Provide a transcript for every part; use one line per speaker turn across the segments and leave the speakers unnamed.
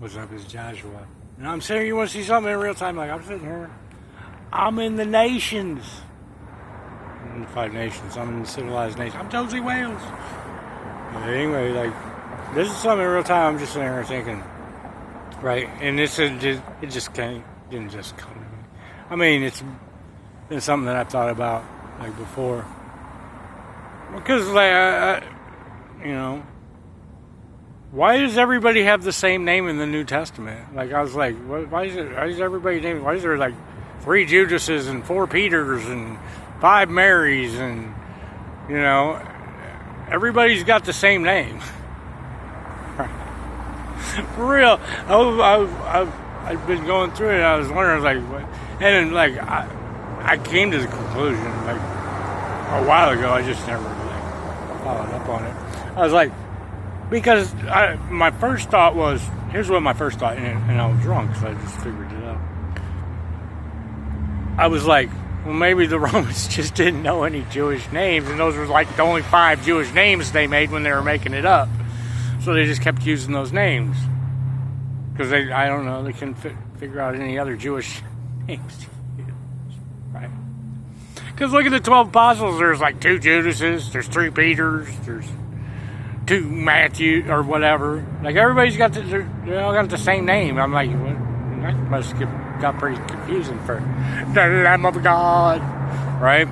What's up, it's Joshua. And I'm sitting here, you want to see something in real time? Like, I'm sitting here. I'm in the nations. I'm in the 5 nations. I'm in the civilized nation. I'm Josie Wales. But anyway, like, this is something in real time. I'm just sitting here thinking, right? And it just didn't just come to me. I mean, it's been something that I've thought about, like, before. Because, like, you know, why does everybody have the same name in the New Testament? Like, I was like, why is everybody named? Why is there like 3 Judases and 4 Peters and 5 Marys and, you know, everybo's got the same name. For real. I've been going through it. I was wondering, like, what? And then, like, I came to the conclusion, like, a while ago. I just never like followed up on it. I was like, because my first thought was, here's what my first thought, and I was wrong because I just figured it out. I was like, well, maybe the Romans just didn't know any Jewish names, and those were like the only 5 Jewish names they made when they were making it up. So they just kept using those names. Because I don't know, they couldn't figure out any other Jewish names to use, right? Because look at the 12 apostles, there's like 2 Judases, there's 3 Peters, there's 2 Matthew or whatever. Like, everybody's got they all got the same name. I'm like, well, that must have got pretty confusing for the Lamb of God, right?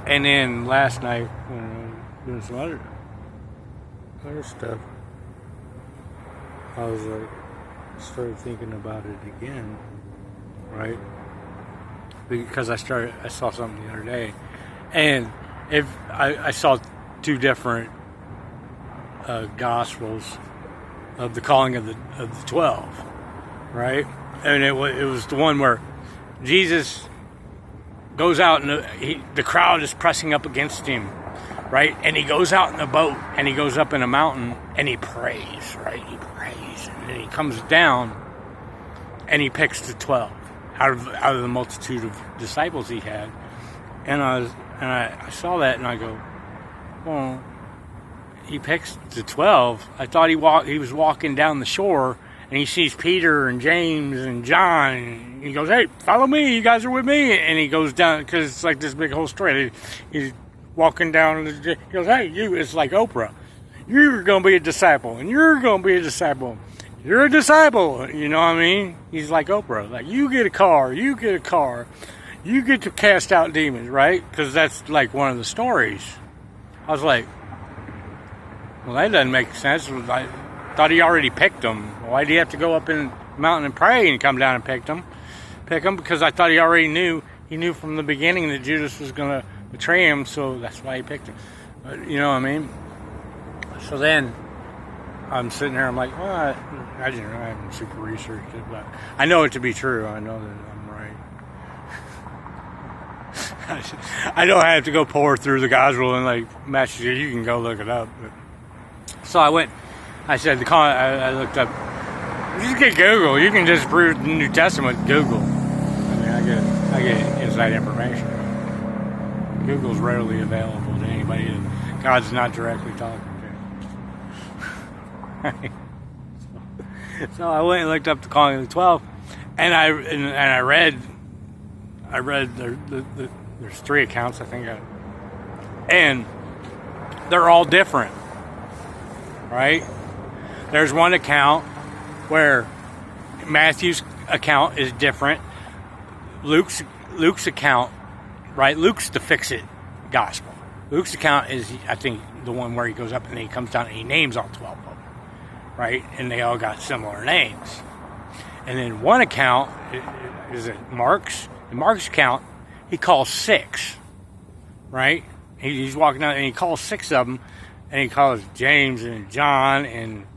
And then last night, when I was doing some other stuff, I was like, started thinking about it again, right? Because I saw something the other day, and if I saw 2 different Gospels of the calling of the 12, right? And it was the one where Jesus goes out and the crowd is pressing up against him, right? And he goes out in a boat and he goes up in a mountain and he prays, right? He prays, and then he comes down and he picks the 12 out of the multitude of disciples he had. And I saw that and I go, well, he picks the 12. I thought he was walking down the shore and he sees Peter and James and John, and he goes, hey, follow me, you guys are with me. And he goes down, because it's like this big whole story. He's walking down, he goes, hey, you, it's like Oprah. You're going to be a disciple, and you're going to be a disciple. You're a disciple, you know what I mean? He's like Oprah. Like, you get a car, you get to cast out demons, right? Because that's like one of the stories. I was like, well, that doesn't make sense. I thought he already picked them. Why did he have to go up in the mountain and pray and come down and pick them? Because I thought he already knew. He knew from the beginning that Judas was going to betray him, so that's why he picked him. But, you know what I mean? So then I'm sitting there. I'm like, well, I haven't super researched it, but I know it to be true. I know that I'm right. I know I have to go pour through the gospel and like match it. You can go look it up. But. So I went. I said I looked up. Just get Google. You can just prove the New Testament with Google. I mean, I get inside information. Google's rarely available to anybody that God's not directly talking to. So I went and looked up the calling of the 12, and I read there's 3 accounts, I think, and they're all different, right? There's one account where Matthew's account is different. Luke's account, right? Luke's the fix-it gospel. Luke's account is, I think, the one where he goes up and he comes down and he names all 12 of them, right? And they all got similar names. And then one account is it Mark's. In Mark's account, he calls 6, right? He's walking down and he calls 6 of them, and he calls James and John and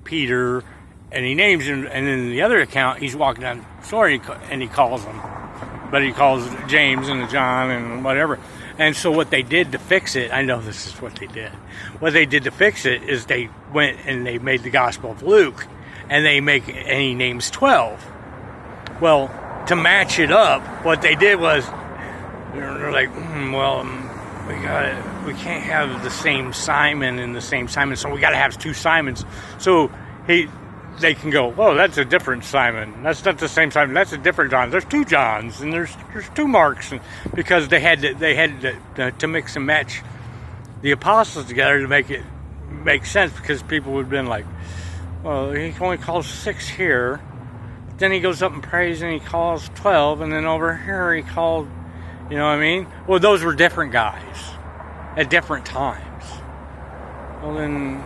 Peter, and he names him. And then in the other account, he's walking down the store and he calls them, but he calls James and John and whatever. And so what they did to fix it, I know this is what they did. What they did to fix it is they went and they made the Gospel of Luke, and he names 12. Well, to match it up, what they did was they're like, we can't have the same Simon and the same Simon, so we got to have 2 Simons. So they can go, whoa, that's a different Simon. That's not the same Simon. That's a different John. There's two Johns and there's two Marks, and because they had to mix and match the apostles together to make it make sense, because people would have been like, well, he only calls 6 here, but then he goes up and prays and he calls 12, and then over here he called, you know what I mean? Well, those were different guys at different times. Well, then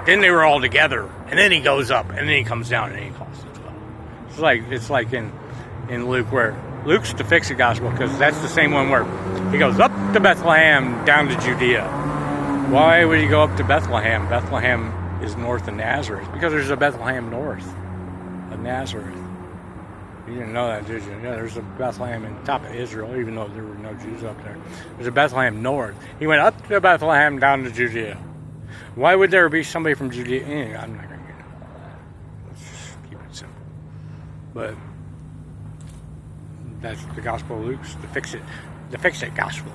they were all together, and then he goes up, and then he comes down, and he calls the 12. It's like in Luke, where Luke's the fix-it gospel, because that's the same one where he goes up to Bethlehem, down to Judea. Why would he go up to Bethlehem? Bethlehem is north of Nazareth, because there's a Bethlehem north of Nazareth. You didn't know that, did you? Yeah, there's a Bethlehem in top of Israel, even though there were no Jews up there. There's a Bethlehem north. He went up to Bethlehem, down to Judea. Why would there be somebody from Judea? I'm not going to get into all that. Let's just keep it simple. But that's the Gospel of Luke's, the fix-it gospel.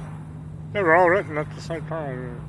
They were all written at the same time.